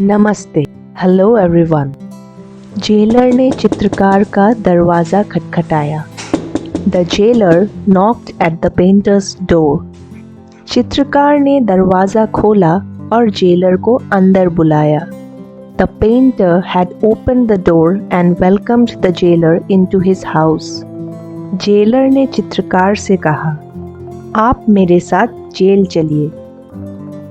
नमस्ते, hello everyone. Jailer ने चित्रकार का दरवाज़ा खटखटाया। The jailer knocked at the painters door. चित्रकार ने दरवाज़ा खोला और जेलर को अंदर बुलाया। The painter had opened the door and welcomed the jailer into his house. Jailer ने चित्रकार से कहा, आप मेरे साथ जेल चलिए।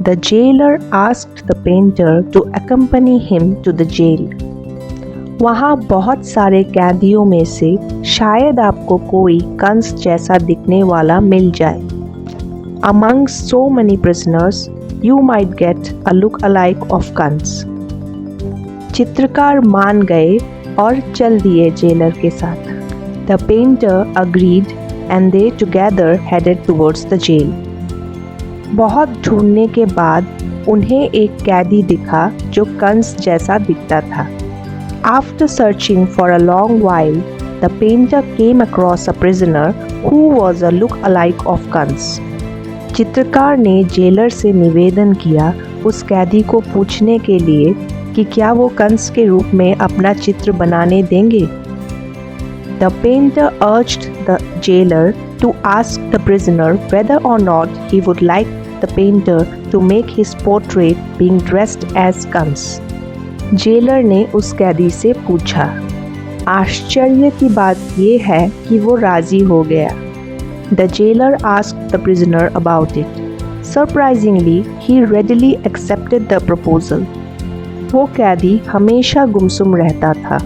The jailer asked the painter to accompany him to the jail. वहाँ बहुत सारे कैदियों में से शायद आपको कोई कंस जैसा दिखने वाला मिल जाए। Among so many prisoners, you might get a look-alike of Kans. चित्रकार मान गए और चल दिए जेलर के साथ। The painter agreed and they together headed towards the jail. बहुत ढूंढने के बाद उन्हें एक कैदी दिखा जो कंस जैसा दिखता था। After searching for a long while, the painter came across a prisoner who was a look-alike of Kans. चित्रकार ने जेलर से निवेदन किया उस कैदी को पूछने के लिए कि क्या वो कंस के रूप में अपना चित्र बनाने देंगे। The painter urged the jailer to ask the prisoner whether or not he would like the painter to make his portrait being dressed as Kans. Jailer ने उस कैदी से पूछा। आश्चर्य की बात यह है कि वो राजी हो गया। The jailer asked the prisoner about it. Surprisingly, he readily accepted the proposal. वो कैदी हमेशा गुमसुम रहता था।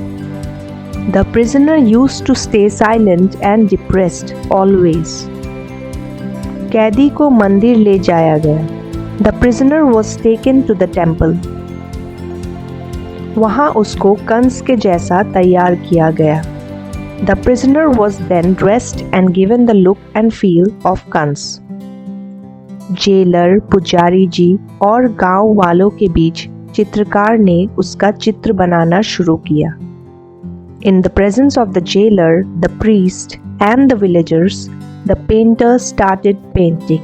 The prisoner used to stay silent and depressed always. कैदी को मंदिर ले जाया गया। The prisoner was taken to the temple. वहाँ उसको कंस के जैसा तैयार किया गया। The prisoner was then dressed and given the look and feel of Kans. Jailer, पुजारी जी और गांव वालों के बीच चित्रकार ने उसका चित्र बनाना शुरू किया। In the presence of the jailer, the priest, and the villagers, the painter started painting.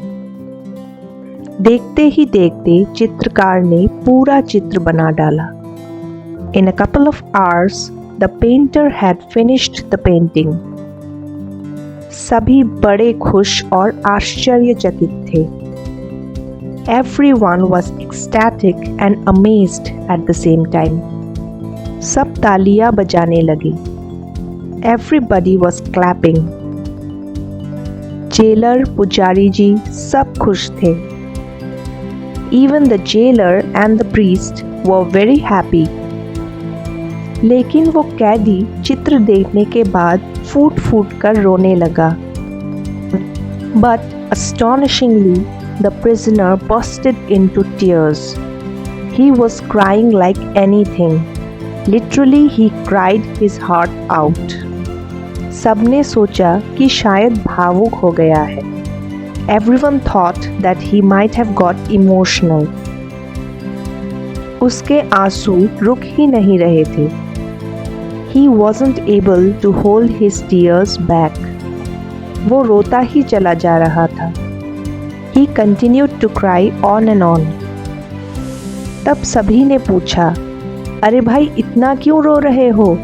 देखते ही देखते चित्रकार ने पूरा चित्र बना डाला। In a couple of hours, the painter had finished the painting. सभी बड़े खुश और आश्चर्यचकित थे। Everyone was ecstatic and amazed at the same time. सब तालियां बजाने लगे। Everybody was clapping. जेलर, पुजारी जी सब खुश थे। Even the jailer and the priest were very happy. लेकिन वो कैदी चित्र देखने के बाद फूट फूट कर रोने लगा। But astonishingly, the prisoner bursted into tears. He was crying like anything. Literally, he cried his heart out. सबने सोचा कि शायद भावुक हो गया है। Everyone thought that he might have got emotional. उसके आंसू रुक ही नहीं रहे थे। He wasn't able to hold his tears back. वो रोता ही चला जा रहा था। He continued to cry on and on. तब सभी ने पूछा, अरे भाई इतना क्यों रो रहे हो?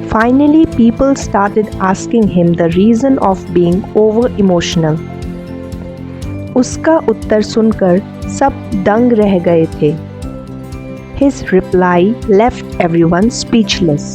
Finally, people started asking him the reason of being over emotional. उसका उत्तर सुनकर सब दंग रह गए थे। His reply left everyone speechless.